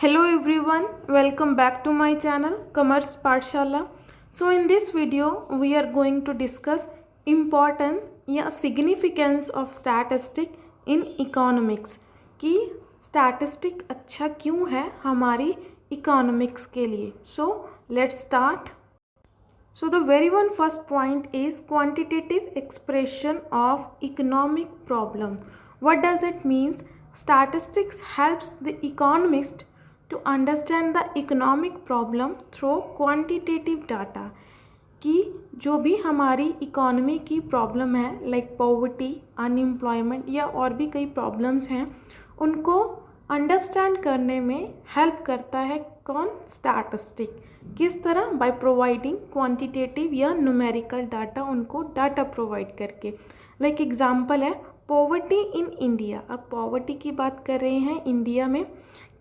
Hello everyone, welcome back to my channel Commerce Pathshala. So in this video we are going to discuss importance या significance of statistic in economics कि statistic अच्छा क्यों है हमारी economics के लिए. So let's start. So the very one first point is quantitative expression of economic problem. What does it means? Statistics helps the economist to understand the economic problem through quantitative data. कि जो भी हमारी economy की problem है like poverty, unemployment या और भी कई प्रॉब्लम्स हैं, उनको अंडरस्टैंड करने में हेल्प करता है कौन? स्टैटिस्टिक. किस तरह? बाय प्रोवाइडिंग क्वांटिटेटिव या न्यूमेरिकल डाटा, उनको डाटा प्रोवाइड करके. लाइक एग्जांपल है पॉवर्टी इन इंडिया. अब पॉवर्टी की बात कर रहे हैं इंडिया में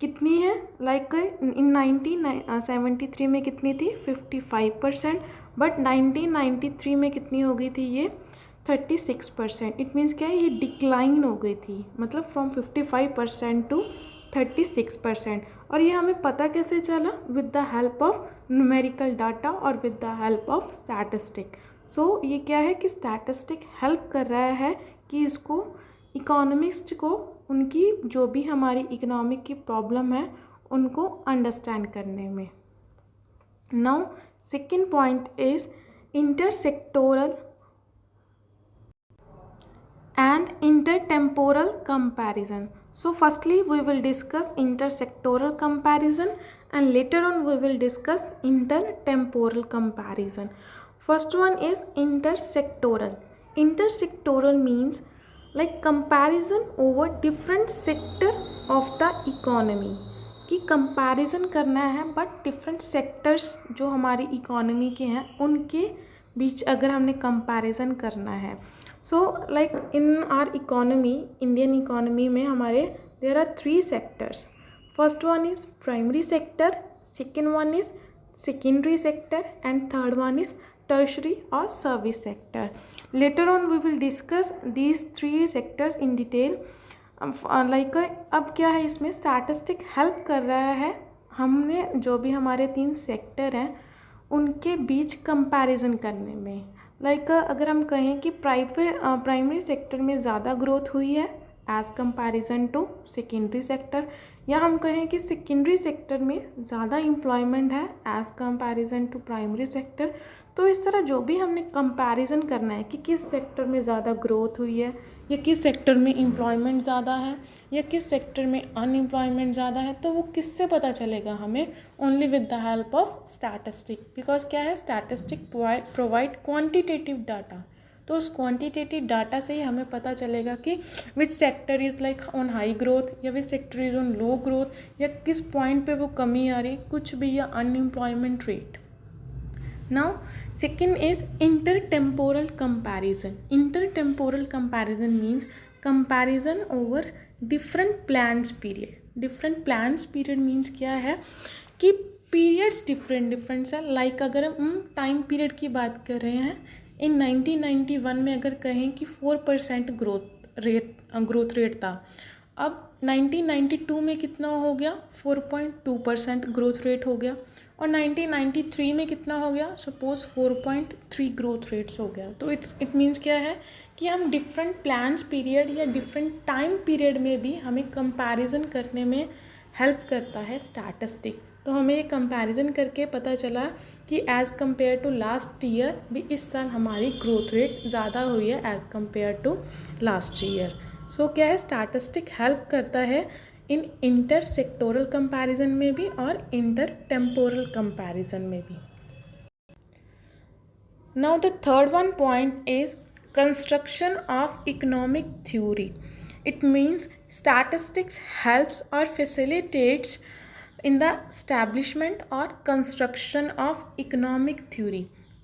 कितनी है, लाइक इन 1973 में कितनी थी? 55%. बट 1993 में कितनी हो गई थी ये? 36%. इट मीन्स क्या है, ये डिक्लाइन हो गई थी, मतलब फ्रॉम 55% टू 36%. और ये हमें पता कैसे चला? With the help of numerical data और with the help of statistic. So ये क्या है कि स्टैटिस्टिक हेल्प कर रहा है कि इसको इकोनॉमिस्ट को उनकी जो भी हमारी इकोनॉमिक की प्रॉब्लम है उनको अंडरस्टैंड करने में. Now second point is intersectoral and intertemporal comparison. So firstly we will discuss intersectoral comparison and later on we will discuss intertemporal comparison. First one is intersectoral. Intersectoral means like comparison over different sector of the economy. कि comparison करना है but different sectors जो हमारी economy के हैं उनके बीच अगर हमने कंपैरिजन करना है. So like in our economy, Indian economy में हमारे there are 3 sectors. First one is primary sector, second one is secondary sector and third one is tertiary और service sector. Later on we will discuss these 3 sectors in detail. Like अब क्या है, इसमें statistic help कर रहा है हमने जो भी हमारे 3 सेक्टर हैं उनके बीच कंपैरिजन करने में. लाइक अगर हम कहें कि प्राइमरी सेक्टर में ज़्यादा ग्रोथ हुई है as comparison to secondary sector, या हम कहें कि सेकेंडरी सेक्टर में ज़्यादा एम्प्लॉयमेंट है as comparison to primary sector. तो इस तरह जो भी हमने कंपैरिजन करना है कि किस सेक्टर में ज़्यादा ग्रोथ हुई है या किस सेक्टर में एम्प्लॉयमेंट ज़्यादा है या किस सेक्टर में अनएम्प्लॉयमेंट ज़्यादा है, तो वो किससे पता चलेगा हमें? Only with the help of statistic. Because क्या है, स्टैटिस्टिक प्रोवाइड क्वांटिटेटिव डाटा. तो उस क्वांटिटेटिव डाटा से ही हमें पता चलेगा कि which sector is like on high growth या which sector is on low growth या किस पॉइंट पे वो कमी आ रही कुछ भी, या unemployment rate. Now second is intertemporal comparison. Intertemporal comparison means comparison over different plans period. Different plans period means क्या है कि पीरियड्स डिफरेंट है. लाइक अगर हम टाइम पीरियड की बात कर रहे हैं, इन 1991 में अगर कहें कि 4% ग्रोथ रेट था, अब 1992 में कितना हो गया? 4.2% ग्रोथ रेट हो गया. और 1993 में कितना हो गया? सपोज 4.3 ग्रोथ रेट्स हो गया. तो इट मीन्स क्या है कि हम डिफरेंट प्लान्स पीरियड या डिफरेंट टाइम पीरियड में भी हमें कंपैरिजन करने में हेल्प करता है स्टैटिस्टिक. तो हमें ये कंपैरिजन करके पता चला कि as compare to last year भी इस साल हमारी ग्रोथ रेट ज़्यादा हुई है as compare to last year. So क्या है, स्टैटिस्टिक हेल्प करता है इन इंटर सेक्टोरल कंपैरिजन में भी और इंटर टेम्पोरल कंपैरिजन में भी. Now the third one point is construction of economic theory. It means statistics helps और facilitates in the establishment or construction of economic theory.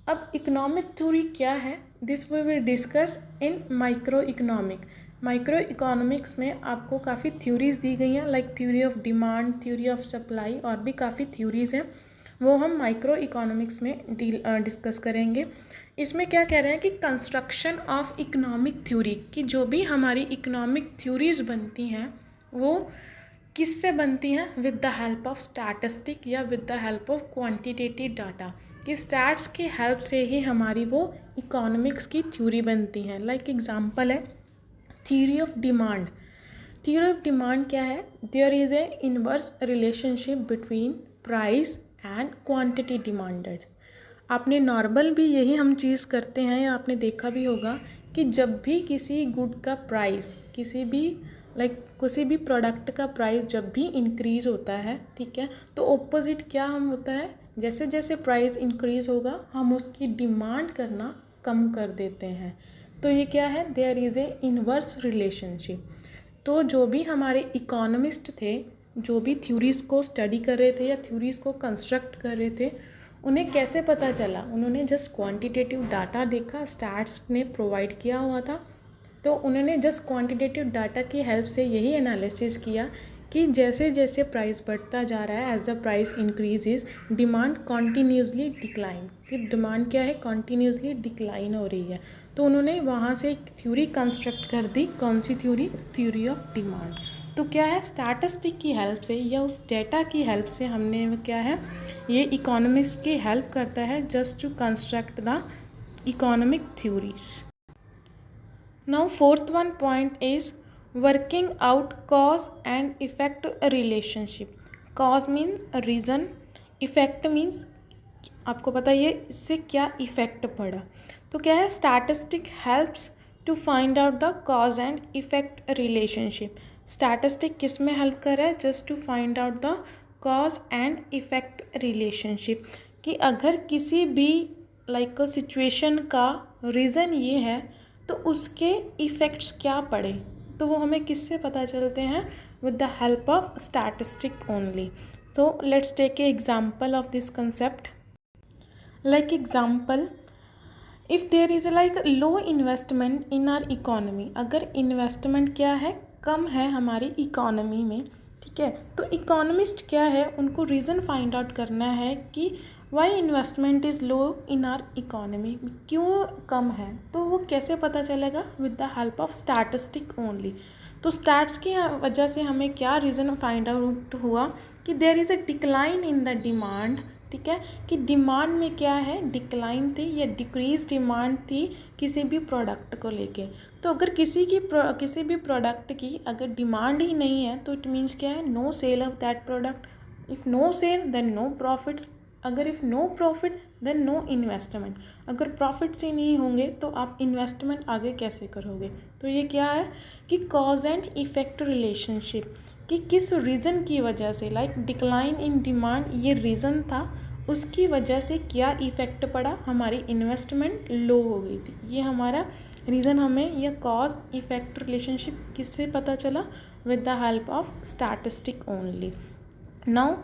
अब economic theory क्या है? This we will discuss in micro economic. Micro economics में आपको काफ़ी theories दी गई हैं, like theory of demand, theory of supply और भी काफ़ी थ्योरीज हैं. वो हम माइक्रो इकोनॉमिक्स में डिस्कस करेंगे. इसमें क्या कह रहे हैं कि कंस्ट्रक्शन ऑफ इकोनॉमिक थ्योरी, कि जो भी हमारी इकोनॉमिक थ्योरीज बनती हैं वो किससे बनती हैं? With the help of statistic या with the help of quantitative data. कि स्टैट्स की हेल्प से ही हमारी वो इकोनॉमिक्स की थ्योरी बनती हैं। लाइक एग्जांपल है theory of demand. Theory of demand क्या है? There is a inverse relationship between price and quantity demanded. आपने नॉर्मल भी यही हम चीज़ करते हैं, या आपने देखा भी होगा कि जब भी किसी गुड का प्राइस, किसी भी प्रोडक्ट का प्राइस जब भी इंक्रीज़ होता है, ठीक है, तो ऑपोजिट क्या हम होता है, जैसे जैसे प्राइस इंक्रीज़ होगा हम उसकी डिमांड करना कम कर देते हैं। तो ये क्या है? There is a inverse relationship. तो जो भी हमारे इकोनॉमिस्ट थे, जो भी थ्योरीज़ को स्टडी कर रहे थे या थ्योरीज़ को कंस्ट्रक्ट कर रहे थे, उन्हें कैसे पता चला? उन्होंने जस्ट क्वांटिटेटिव डाटा देखा, स्टैट्स ने प्रोवाइड किया हुआ था, तो उन्होंने जस्ट क्वांटिटेटिव डाटा की हेल्प से यही एनालिसिस किया कि जैसे जैसे प्राइस बढ़ता जा रहा है, as the price increases demand continuously decline. कि डिमांड क्या है? कॉन्टीन्यूसली डिक्लाइन हो रही है। तो उन्होंने वहाँ से एक थ्योरी कंस्ट्रक्ट कर दी। कौन सी थ्योरी? Theory of demand. तो क्या है? स्टैटिस्टिक की हेल्प से या उस डेटा की हेल्प से हमने क्या है, ये इकोनॉमिक्स की हेल्प करता है just to construct the economic theories. Now fourth one point is working out cause and effect relationship. Cause means reason, effect means आपको पता है इससे क्या इफ़ेक्ट पड़ा। तो क्या है? Statistic helps to find out the cause and effect relationship. Statistic किस में हेल्प कर रहा है? Just to find out the cause and effect relationship. कि अगर किसी भी सिचुएशन का रीज़न ये है तो उसके इफ़ेक्ट्स क्या पड़े, तो वो हमें किससे पता चलते हैं? With the help of statistic only. So let's take a example of this concept. Like example, if there is low investment in our economy. अगर इन्वेस्टमेंट क्या है? कम है हमारी इकोनॉमी में, ठीक है, तो इकोनॉमिस्ट क्या है, उनको रीज़न फाइंड आउट करना है कि why investment is low in our economy, क्यों कम है। तो वो कैसे पता चलेगा? With the help of statistic only. तो स्टैट्स की वजह से हमें क्या रीज़न फाइंड आउट हुआ कि there is a decline in the demand, ठीक है, कि डिमांड में क्या है? डिक्लाइन थी या डिक्रीज डिमांड थी किसी भी प्रोडक्ट को लेके। तो अगर किसी भी प्रोडक्ट की अगर डिमांड ही नहीं है तो इट मीन्स क्या है? No sale of that product. If no sale then no profits. अगर if no profit then no investment. अगर प्रॉफिट्स ही नहीं होंगे तो आप इन्वेस्टमेंट आगे कैसे करोगे? तो ये क्या है कि कॉज एंड इफ़ेक्ट रिलेशनशिप, कि किस रीज़न की वजह से, डिक्लाइन इन डिमांड ये रीज़न था, उसकी वजह से क्या इफ़ेक्ट पड़ा? हमारी इन्वेस्टमेंट लो हो गई थी। ये हमारा रीज़न हमें यह कॉज इफ़ेक्ट रिलेशनशिप किससे पता चला? With the help of statistic only. Now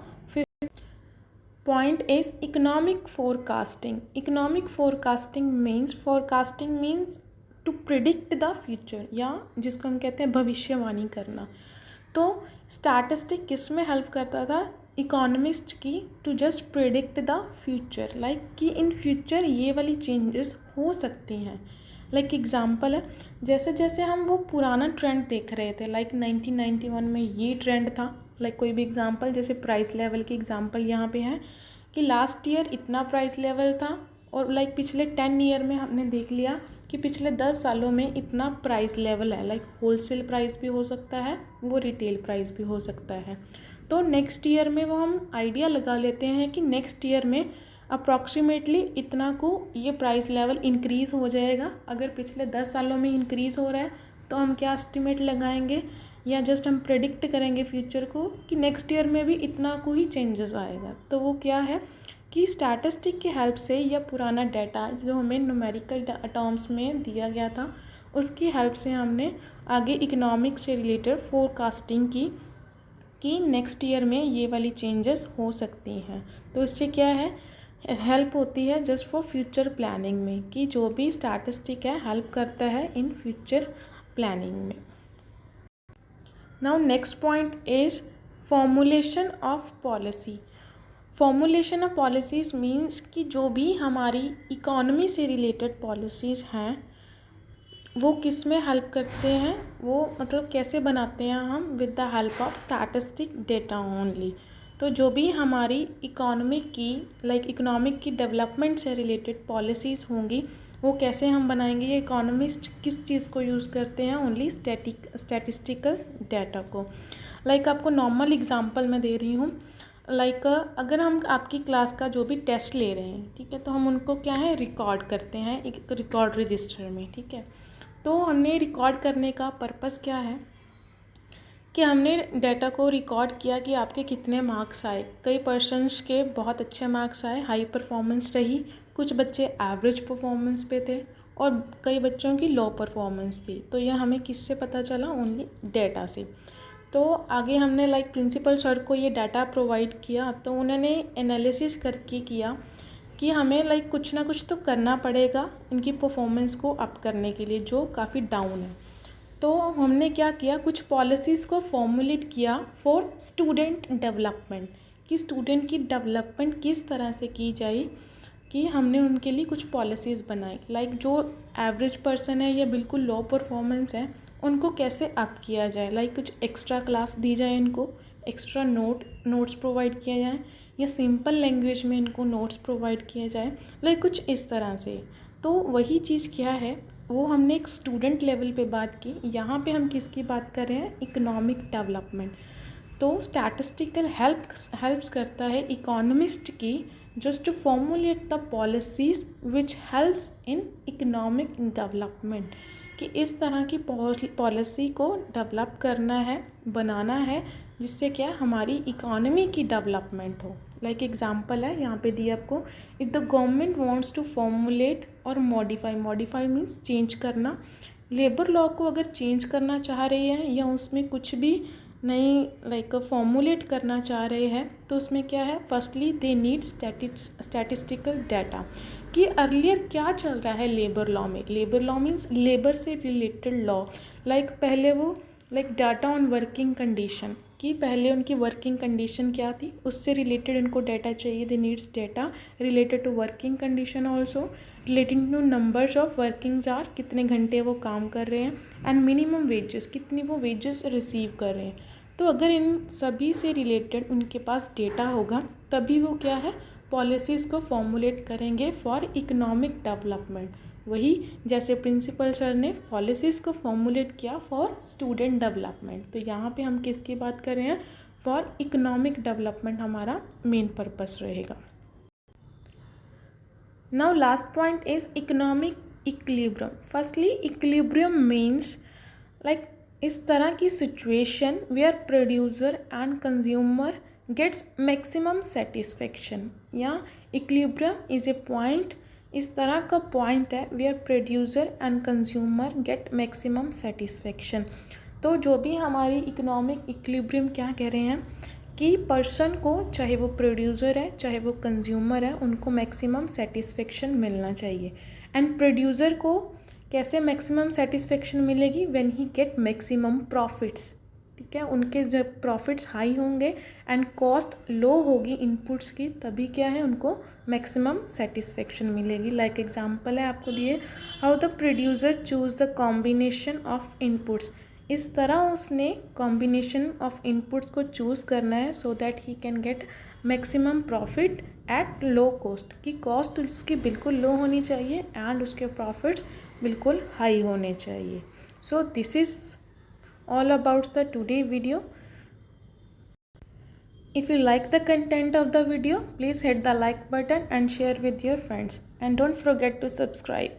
point is economic forecasting. Economic forecasting means to predict the future, या जिसको हम कहते हैं भविष्यवाणी करना। तो स्टैटिस्टिक किस में हेल्प करता था? इकोनॉमिस्ट की, to just predict the future, कि इन फ्यूचर ये वाली चेंजेस हो सकती हैं। एग्जाम्पल है, जैसे जैसे हम वो पुराना ट्रेंड देख रहे थे, 1991 में ये ट्रेंड था। कोई भी एग्जांपल, जैसे प्राइस लेवल की एग्जांपल यहाँ पे है कि लास्ट ईयर इतना प्राइस लेवल था, और पिछले 10 ईयर में हमने देख लिया कि पिछले 10 सालों में इतना प्राइस लेवल है। होलसेल प्राइस भी हो सकता है, वो रिटेल प्राइस भी हो सकता है। तो नेक्स्ट ईयर में वो हम आइडिया लगा लेते हैं कि नेक्स्ट ईयर में अप्रॉक्सीमेटली इतना को ये प्राइस लेवल इंक्रीज़ हो जाएगा। अगर पिछले 10 सालों में इंक्रीज़ हो रहा है तो हम क्या एस्टिमेट लगाएंगे, या जस्ट हम प्रेडिक्ट करेंगे फ्यूचर को कि नेक्स्ट ईयर में भी इतना को ही चेंजेस आएगा। तो वो क्या है कि स्टैटिस्टिक की हेल्प से, या पुराना डाटा जो हमें न्यूमेरिकल टर्म्स में दिया गया था, उसकी हेल्प से हमने आगे इकोनॉमिक्स से रिलेटेड फोरकास्टिंग की कि नेक्स्ट ईयर में ये वाली चेंजेस हो सकती हैं। तो इससे क्या है? हेल्प होती है जस्ट फॉर फ्यूचर प्लानिंग में, कि जो भी स्टैटिस्टिक है हेल्प करता है इन फ्यूचर प्लानिंग में। Now next point is formulation of policy. Formulation of policies means कि जो भी हमारी इकोनॉमी से रिलेटेड पॉलिसीज़ हैं वो किस में हेल्प करते हैं, वो मतलब कैसे बनाते हैं हम, with the help of statistic data only. तो जो भी हमारी इकोनॉमिक की डेवलपमेंट से रिलेटेड पॉलिसीज़ होंगी वो कैसे हम बनाएंगे, ये इकोनॉमिस्ट किस चीज़ को यूज़ करते हैं, ओनली स्टैटिस्टिकल डाटा को। आपको नॉर्मल एग्जांपल मैं दे रही हूँ। अगर हम आपकी क्लास का जो भी टेस्ट ले रहे हैं, ठीक है, तो हम उनको क्या है, रिकॉर्ड करते हैं एक रिकॉर्ड रजिस्टर में, ठीक है। तो हमने रिकॉर्ड करने का पर्पस क्या है कि हमने डाटा को रिकॉर्ड किया कि आपके कितने मार्क्स आए। कई पर्सन्स के बहुत अच्छे मार्क्स आए, हाई परफॉर्मेंस रही, कुछ बच्चे एवरेज परफॉर्मेंस पे थे और कई बच्चों की लो परफॉर्मेंस थी। तो यह हमें किससे पता चला, ओनली डाटा से। तो आगे हमने प्रिंसिपल सर को ये डाटा प्रोवाइड किया, तो उन्होंने एनालिसिस करके किया कि हमें कुछ ना कुछ तो करना पड़ेगा इनकी परफॉर्मेंस को अप करने के लिए, जो काफ़ी डाउन है। तो हमने क्या किया, कुछ पॉलिसीज़ को फॉर्मुलेट किया फॉर स्टूडेंट डेवलपमेंट, कि स्टूडेंट की डेवलपमेंट किस तरह से की जाए, कि हमने उनके लिए कुछ पॉलिसीज़ बनाई। जो एवरेज पर्सन है या बिल्कुल लो परफॉर्मेंस है, उनको कैसे अप किया जाए। कुछ एक्स्ट्रा क्लास दी जाए, इनको एक्स्ट्रा नोट्स प्रोवाइड किया जाए, या सिंपल लैंग्वेज में इनको नोट्स प्रोवाइड किया जाए, कुछ इस तरह से। तो वही चीज़ क्या है, वो हमने एक स्टूडेंट लेवल पे बात की। यहाँ पे हम किसकी बात कर रहे हैं, इकोनॉमिक डेवलपमेंट। तो स्टैटिस्टिकल हेल्प्स करता है इकोनॉमिस्ट की just to formulate the policies which helps in economic development, कि इस तरह की पॉलिसी को डेवलप करना है, बनाना है, जिससे क्या हमारी इकोनॉमी की डेवलपमेंट हो। एग्जांपल है यहाँ पे दिया आपको, if the government wants to formulate और मॉडिफाई मीन्स चेंज करना, लेबर लॉ को अगर चेंज करना चाह रही है या उसमें कुछ भी नई फॉर्मुलेट करना चाह रहे हैं, तो उसमें क्या है, firstly they need statistical data, कि अर्लियर क्या चल रहा है लेबर लॉ में। लेबर लॉ मीन्स लेबर से रिलेटेड लॉ। पहले वो डाटा ऑन वर्किंग कंडीशन, कि पहले उनकी वर्किंग कंडीशन क्या थी, उससे रिलेटेड इनको डाटा चाहिए। They needs data related to working condition also, relating to numbers of working hour, कितने घंटे वो काम कर रहे हैं, एंड मिनिमम वेजेस, कितनी वो वेजेस रिसीव कर रहे हैं। तो अगर इन सभी से रिलेटेड उनके पास डेटा होगा, तभी वो क्या है, पॉलिसीज़ को फॉर्मुलेट करेंगे फॉर इकोनॉमिक डेवलपमेंट। वही जैसे प्रिंसिपल सर ने पॉलिसीज़ को फॉर्मुलेट किया फॉर स्टूडेंट डेवलपमेंट, तो यहाँ पे हम किसकी बात कर रहे हैं, फॉर इकोनॉमिक डेवलपमेंट हमारा मेन पर्पस रहेगा। Now last point is economic equilibrium. Firstly equilibrium means इस तरह की situation where producer and consumer gets maximum satisfaction, या इक्विलिब्रियम इज ए पॉइंट, इस तरह का पॉइंट है where producer and consumer get maximum satisfaction. तो जो भी हमारी इकोनॉमिक इक्विलिब्रियम क्या कह रहे हैं, कि पर्सन को, चाहे वो प्रोड्यूसर है चाहे वो कंज्यूमर है, उनको मैक्सिमम सेटिस्फेक्शन मिलना चाहिए। एंड प्रोड्यूसर को कैसे मैक्सिमम सेटिस्फेक्शन मिलेगी, when he get maximum profits, ठीक है। उनके जब प्रॉफिट्स हाई होंगे एंड कॉस्ट लो होगी इनपुट्स की, तभी क्या है, उनको मैक्सिमम सेटिस्फेक्शन मिलेगी। एग्जांपल है आपको दिए, how the producer choose the combination of inputs, इस तरह उसने कॉम्बिनेशन ऑफ इनपुट्स को चूज़ करना है so that he can get maximum profit at low cost, कि कॉस्ट उसकी बिल्कुल लो होनी चाहिए एंड उसके प्रॉफिट्स बिल्कुल हाई होने चाहिए। So this is all about the today video. If you like the content of the video, please hit the like button and share with your friends, and don't forget to subscribe.